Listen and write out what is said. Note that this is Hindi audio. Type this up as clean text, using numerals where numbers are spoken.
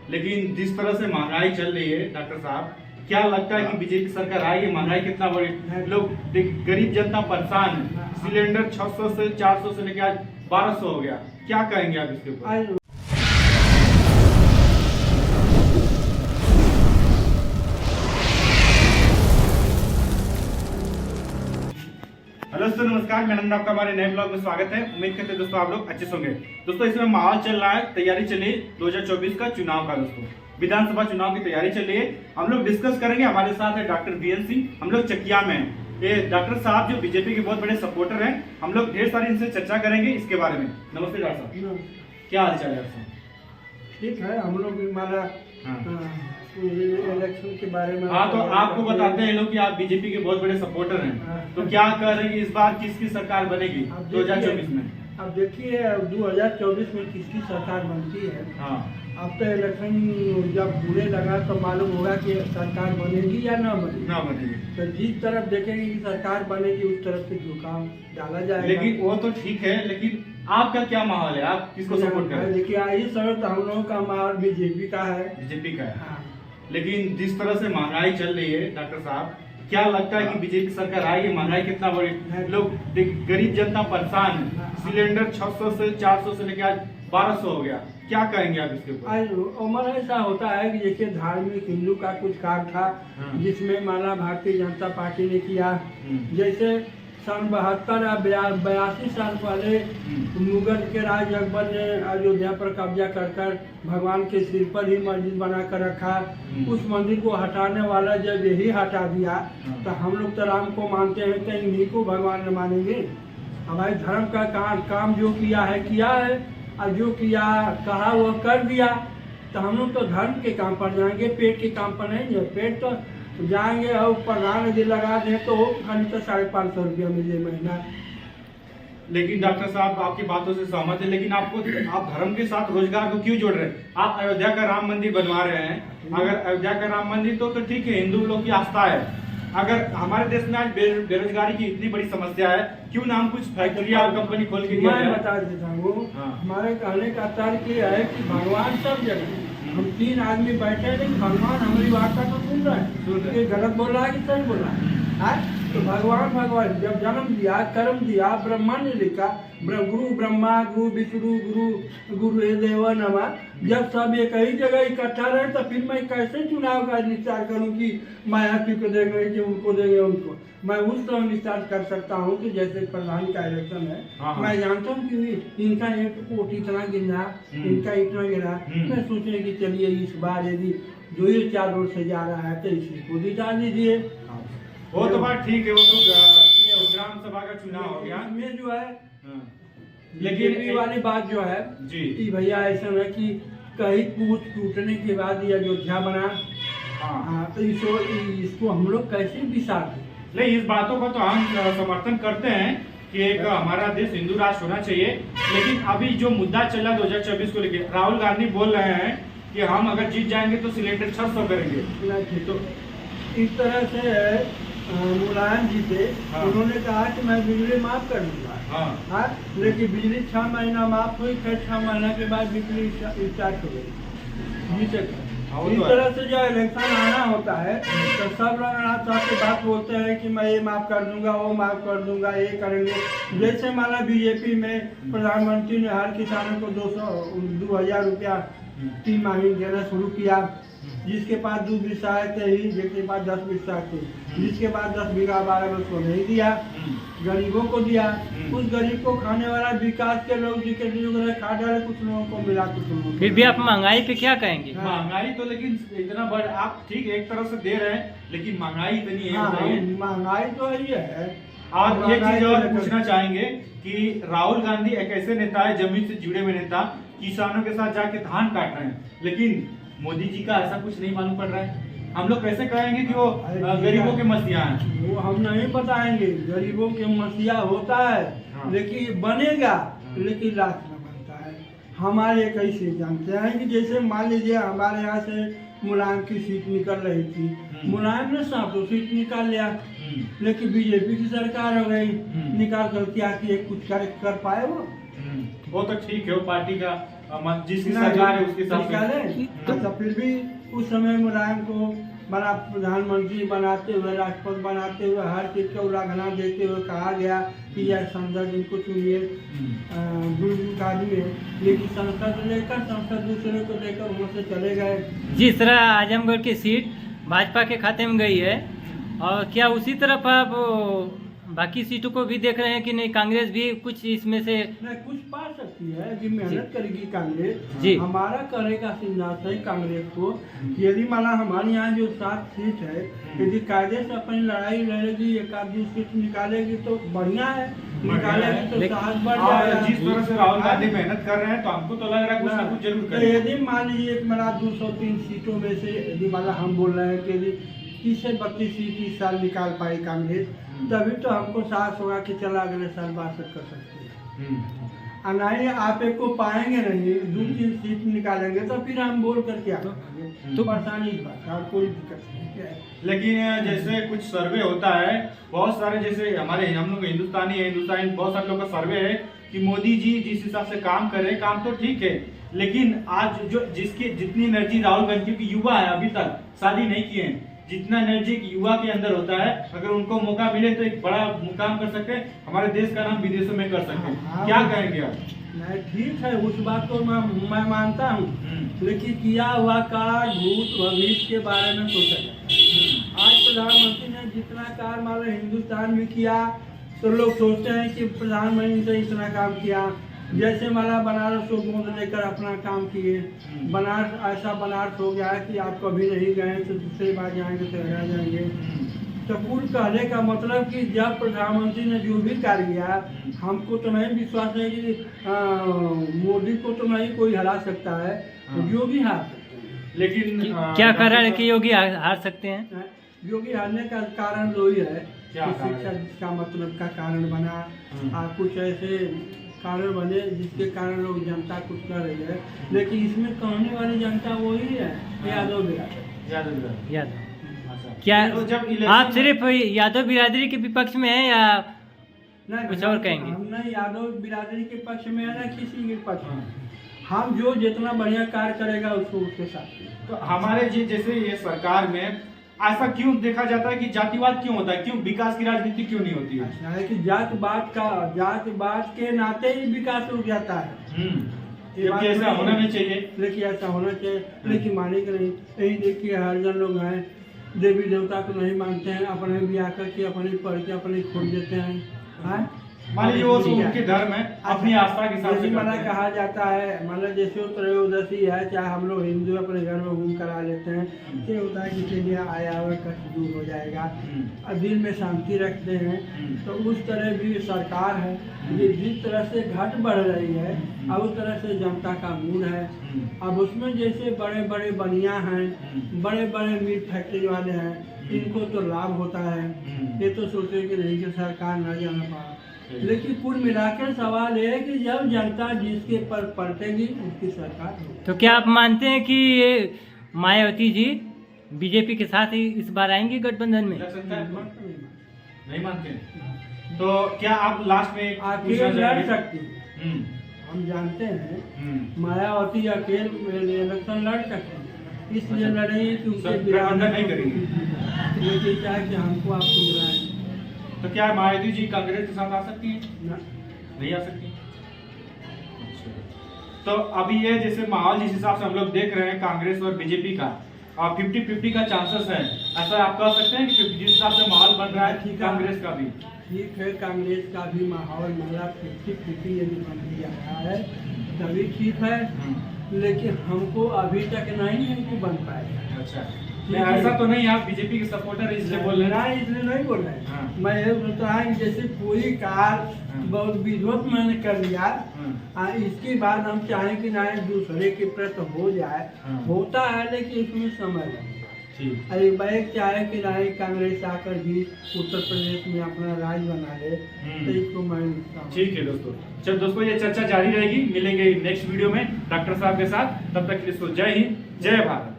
लेकिन जिस तरह से महंगाई चल रही है डॉक्टर साहब, क्या लगता है कि बीजेपी सरकार आएगी? महंगाई कितना बढ़ी, लोग गरीब जनता परेशान है। सिलेंडर 600 से 400 से लेकर आज 1200 हो गया। क्या कहेंगे आप इसके ऊपर? हेलो दोस्तों, नमस्कार। मेरा नाम आपका हमारे नए ब्लॉग में स्वागत है। उम्मीद करते हैं दोस्तों आप लोग अच्छे होंगे। दोस्तों इसमें माहौल चल रहा है, तैयारी चल रही है 2024 का चुनाव का। दोस्तों विधानसभा चुनाव की तैयारी चल रही है। हम लोग डिस्कस करेंगे। हमारे साथ है डॉक्टर वीएन सिंह। हम लोग चकिया में हैं। ये डॉक्टर साहब जो बीजेपी के बहुत बड़े सपोर्टर हैं। हम लोग ढेर सारी इनसे चर्चा करेंगे इसके बारे में। नमस्ते डॉक्टर साहब, क्या हाल चाल है आपका? ठीक है। हम लोग भी हमारा इलेक्शन के बारे में हाँ, तो आपको बताते हैं लोग कि आप बीजेपी के बहुत बड़े सपोर्टर हैं। तो क्या कह रहे हैं कि इस बार किसकी सरकार बनेगी 2024 में? अब देखिए 2024 में किसकी सरकार बनती है। हाँ, अब तो इलेक्शन जब होने लगा तो मालूम होगा कि सरकार बनेगी या ना बनेगी। तो जिस तरफ देखेंगे कि सरकार बनेगी उस तरफ से झुकाव डाला जाएगा। लेकिन वो तो ठीक है, लेकिन आपका क्या माहौल है? आप किसको सपोर्ट कर रहे हैं? देखिए इस समय तो हम लोगों का माहौल बीजेपी का है। बीजेपी का है। हाँ। लेकिन जिस तरह से महंगाई चल रही है डॉक्टर साहब, क्या लगता है कि बीजेपी सरकार आएगी? महंगाई कितना बढ़ी, लोग गरीब जनता परेशान है। सिलेंडर 600 से 400 से लेकर आज 1200 हो गया। क्या कहेंगे आप इसके ऊपर? आज उम्र ऐसा होता है कि जैसे धार्मिक हिंदू का कुछ कार्य था जिसमें माना भारतीय जनता पार्टी ने किया। जैसे सन 72 या 82 साल पहले मुगल के राज अकबर ने अयोध्या पर कब्जा कर भगवान के सिर पर ही मस्जिद बना कर रखा। उस मंदिर को हटाने वाला जब यही हटा दिया तो हम लोग तो राम को मानते हैं, तो इन्हीं को भगवान न मानेंगे? हमारे धर्म का काम जो किया है और जो किया कहा वो कर दिया। तो हम लोग तो धर्म के काम पर जाएंगे, पेट के काम पर नहीं। पेट तो जाएंगे और प्रधान यदि लगा दें तो खाली तो 550 रुपया मिले महीना। लेकिन डॉक्टर साहब आपकी बातों से सहमत है, लेकिन आप धर्म के साथ रोजगार को क्यों जोड़ रहे हैं? आप अयोध्या का राम मंदिर बनवा रहे हैं। अगर अयोध्या का राम मंदिर तो ठीक है, हिंदू लोग की आस्था है। अगर हमारे देश में आज बेरोजगारी की इतनी बड़ी समस्या है, क्यों ना हम कुछ फैक्ट्री और कंपनी खोल के मैं बता देता हूँ। हमारे कहने का तर्क ये है कि भगवान सब जगह। हम 3 आदमी बैठे हैं, लेकिन भगवान हमारी वार्ता को सुन रहा है कि गलत बोल रहा है कि सही बोल रहा है। तो भगवान जब जन्म दिया, कर्म दिया, ब्रह्मा ने लिखा, गुरु ब्रह्मा, गुरु विष्णु, गुरु देव नमः। जब सब एक ही जगह इकट्ठा रहे तो फिर मैं कैसे चुनाव का निश्चय करूं कि मायावती को देंगे कि उनको देंगे उनको? मैं उस समय निश्चय कर सकता हूं कि जैसे प्रधान का इलेक्शन है। मैं जानता हूं कि इनका एक वोट इतना गिरा, इनका इतना गिरा। मैं सोचे कि चलिए इस बार यदि 2-4 रोड से जा रहा है तो इसी को भी डाल दीजिए। वो तो बात ठीक है, वो तो ग्राम सभा का चुनाव हो गया। में जो है लेकिन वाली बात जो है जी भैया, ऐसा है कि कहीं पूछ टूटने के बाद ये अयोध्या बना। तो इसको हम लोग कैसे विसार दें? नहीं, इस बातों को तो हम समर्थन करते हैं कि एक हमारा देश हिंदू राष्ट्र होना चाहिए। लेकिन अभी जो मुद्दा चल रहा 2024 को लेकर, राहुल गांधी बोल रहे हैं कि हम अगर जीत जाएंगे तो सिलेंडर 600 करेंगे। तो इस तरह से मुलायम जी थे। उन्होंने कहा कि मैं बिजली माफ कर दूंगा। लेकिन बिजली 6 महीना माफ हुई, फिर 6 महीना के बाद बिजली स्टार्ट हो गई। जी तक इस तरह से जो इलेक्शन आना होता है तो सब लोग आपके बात बोलते हैं कि मैं ये माफ कर दूंगा, वो माफ कर दूंगा, ये करेंगे। जैसे माना बीजेपी में प्रधानमंत्री ने हर किसानों को 2000 रुपया 3 महीने देना शुरू किया। जिसके पास 2 बीघा है ही, जिसके पास 10 बीघा थे, जिसके पास 10 बीघा 12 उसको नहीं दिया, गरीबों को दिया। उस गरीब को खाने वाला विकास के लोग जिनके खा डाले, कुछ लोगों को मिला, कुछ लोगों को। फिर भी आप महंगाई पे क्या कहेंगे? महंगाई तो लेकिन इतना बढ़, आप ठीक एक तरह से दे रहे हैं, लेकिन महंगाई इतनी है। महंगाई तो ये है। और एक चीज और पूछना चाहेंगे कि राहुल गांधी एक ऐसे नेता है, जमीन से जुड़े हुए नेता, किसानों के साथ जाके धान काट रहे हैं, लेकिन मोदी जी का ऐसा कुछ नहीं मालूम पड़ रहा है। हम लोग कैसे कहेंगे कि वो गरीबों के मसीहा हैं? वो हम नहीं बताएंगे। गरीबों के मसीहा होता है लेकिन बनेगा, लेकिन लाख में बनता है। हमारे कैसे जानते हैं कि जैसे मान लीजिए हमारे यहाँ से मुलायम की सीट निकल रही थी, मुलायम ने 700 सीट निकाल लिया, लेकिन बीजेपी की सरकार हो गई, निकाल कर क्या किए? कुछ कर पाए वो? वो तो ठीक है, वो पार्टी का जिसकी सरकार है उसके हिसाब से। निकाले तो फिर भी उस समय मुलायम को बड़ा प्रधानमंत्री बनाते हुए, राष्ट्रपति बनाते हुए, हर चीज का उल्लंघना देते हुए कहा गया कि यह संसद इनको चुनिए, बुजुर्ग आदमी है, लेकिन संसद लेकर संसद दूसरे को देकर वहाँ से चले गए। जिस तरह आजमगढ़ की सीट भाजपा के खाते में गई है, और क्या उसी तरफ आप बाकी सीटों को भी देख रहे हैं कि नहीं, कांग्रेस भी कुछ इसमें से नहीं कुछ पा सकती है यदि मेहनत करेगी कांग्रेस। जी। हमारा करे का सिद्धांत है कांग्रेस को, यदि माना हमारे यहाँ जो 7 सीट है, यदि कायदे से अपनी लड़ाई लड़ेगी, एक आध 2 सीट निकालेगी तो बढ़िया है, निकालेगी तो साहस बढ़ जाएगा। जिस तरह से राहुल गांधी मेहनत कर रहे हैं तो हमको तो लग रहा है कुछ ना कुछ जरूर तो करेंगे। यदि मान लीजिए मेरा 203 सीटों में से यदि माना हम बोल रहे हैं कि यदि 30 से 32 सीट इस साल निकाल पाई कांग्रेस, तभी तो हमको साहस होगा कि चला अगले साल 62 कर सकते हैं। नहीं आप एक को पाएंगे नहीं, 2-3 सीट निकालेंगे तो फिर हम बोल करके आएंगे, तो परेशानी की बात है और कोई दिक्कत नहीं है। लेकिन जैसे कुछ सर्वे होता है, बहुत सारे जैसे हमारे हम लोग हिंदुस्तानी बहुत सारे लोग का सर्वे है कि मोदी जी जिस हिसाब से काम कर रहे हैं, काम तो ठीक है, लेकिन आज जो जिसकी जितनी एनर्जी राहुल गांधी की युवा है, अभी तक शादी नहीं किए हैं, जितना एनर्जी युवा के अंदर होता है, अगर उनको मौका मिले तो एक बड़ा मुकाम कर सकते हैं, हमारे देश का नाम विदेशों में कर सकते हैं। क्या कहेंगे आप? नहीं ठीक है, उस बात को मैं मानता हूँ, लेकिन किया हुआ कार्य भूत भविष्य के बारे में सोचा जाता है। आज प्रधानमंत्री ने जितना कार्य हमारे हिंदुस्तान में किया तो लोग सोचते हैं कि प्रधानमंत्री ने इतना काम किया। जैसे हमारा बनारस को गोद लेकर अपना काम किए, बनारस ऐसा बनारस हो गया है कि आप कभी नहीं गए तो दूसरी बार जाएंगे तो रह जाएंगे। तो कुल कहने का मतलब कि जब प्रधानमंत्री ने जो भी कार्य किया, हमको तो नहीं विश्वास है कि मोदी को तो नहीं कोई हरा सकता है, योगी हार सकते हैं। लेकिन क्या कारण है कि योगी हार सकते हैं? योगी हारने का कारण दो ही है, क्या शिक्षा जिसका मतलब का कारण बना, कुछ ऐसे कारण बने जिसके कारण लोग जनता कुछ कर रही है, लेकिन इसमें कहने वाली जनता वही है, यादव बिरादर। यादव क्या तो जब आप सिर्फ यादव बिरादरी के विपक्ष में हैं या नहीं, कुछ और कहेंगे? हम नहीं यादव बिरादरी के पक्ष में है ना किसी के पक्ष में, हम जो जितना बढ़िया कार्य करेगा उसको उसके साथ। तो हमारे जैसे ये सरकार में ऐसा क्यों देखा जाता है कि जातिवाद क्यों होता है, क्यों विकास की राजनीति क्यों नहीं होती है? अच्छा है कि जातिवाद के नाते ही विकास हो जाता है। जबकि ऐसा होना नहीं चाहिए। लेकिन ऐसा होना चाहिए, लेकिन मानेंगे नहीं। यही देखिए हरिजन लोग हैं, देवी देवता को नहीं मानते हैं, अपने भी आकर के अपने पढ़ के अपने खोल देते हैं। मान लीजिए वो तो उनके धर्म है, अपनी आस्था के हिसाब से माना कहा जाता है, मतलब जैसे त्रयोदशी है, चाहे हम लोग हिंदू अपने घर में घूम कर आ लेते हैं, क्या होता है कि चलिए आया हुआ कष्ट दूर हो जाएगा और दिल में शांति रखते हैं। तो उस तरह भी सरकार है, ये जिस तरह से घट बढ़ रही है अब उस तरह से जनता का मूड है। अब उसमें जैसे बड़े बड़े बनिया हैं, बड़े बड़े मीट फैक्ट्री वाले हैं, इनको तो लाभ होता है, ये तो सोचे कि नहीं कि सरकार न जाना पाए। लेकिन कुल मिलाकर सवाल है कि जब जनता जिसके पर पलटेगी उसकी सरकार होगी। तो क्या आप मानते हैं कि ये मायावती जी बीजेपी के साथ ही इस बार आएंगी गठबंधन में? लग सकता है? नहीं मानते हैं। तो क्या आप लास्ट में अकेले लड़ सकती है? हम जानते हैं मायावती अकेले इलेक्शन लड़ सकती है, इसलिए लड़ेंगे कि उसके गठबंधन नहीं करेंगे, लेकिन क्या कि हमको आपको बुलाएं। तो क्या मायावती जी कांग्रेस के साथ आ सकती हैं? नहीं आ सकती। तो अभी ये जैसे माहौल जिस हिसाब से हम लोग देख रहे हैं कांग्रेस और बीजेपी का, 50-50 का चांसेस है, ऐसा आप कह सकते हैं कि जिस हिसाब से माहौल बन रहा है कांग्रेस का भी? ठीक है, कांग्रेस का भी माहौल मतलब 50-50 यदि बन रहा है तभी ठीक है, लेकिन हमको अभी तक नहीं है कि बन पाएगा। अच्छा, ऐसा तो नहीं आप बीजेपी के सपोर्टर इसलिए बोल रहे हैं? इसलिए नहीं बोल रहे हैं। मैं ये बोलता है कि जैसे पूरी कार बहुत विध्वत मैंने कर लिया, इसके बाद हम चाहें कि ना दूसरे के प्रति हो जाए, होता है लेकिन इसमें समय लगेगा। एक बार चाहे कि ना कांग्रेस आकर भी उत्तर प्रदेश में अपना राज बना ले, तो इसको मैं ठीक है दोस्तों। चल दोस्तों, ये चर्चा जारी रहेगी, मिलेंगे नेक्स्ट वीडियो में डॉक्टर साहब के साथ। तब तक के लिए जय हिंद, जय भारत।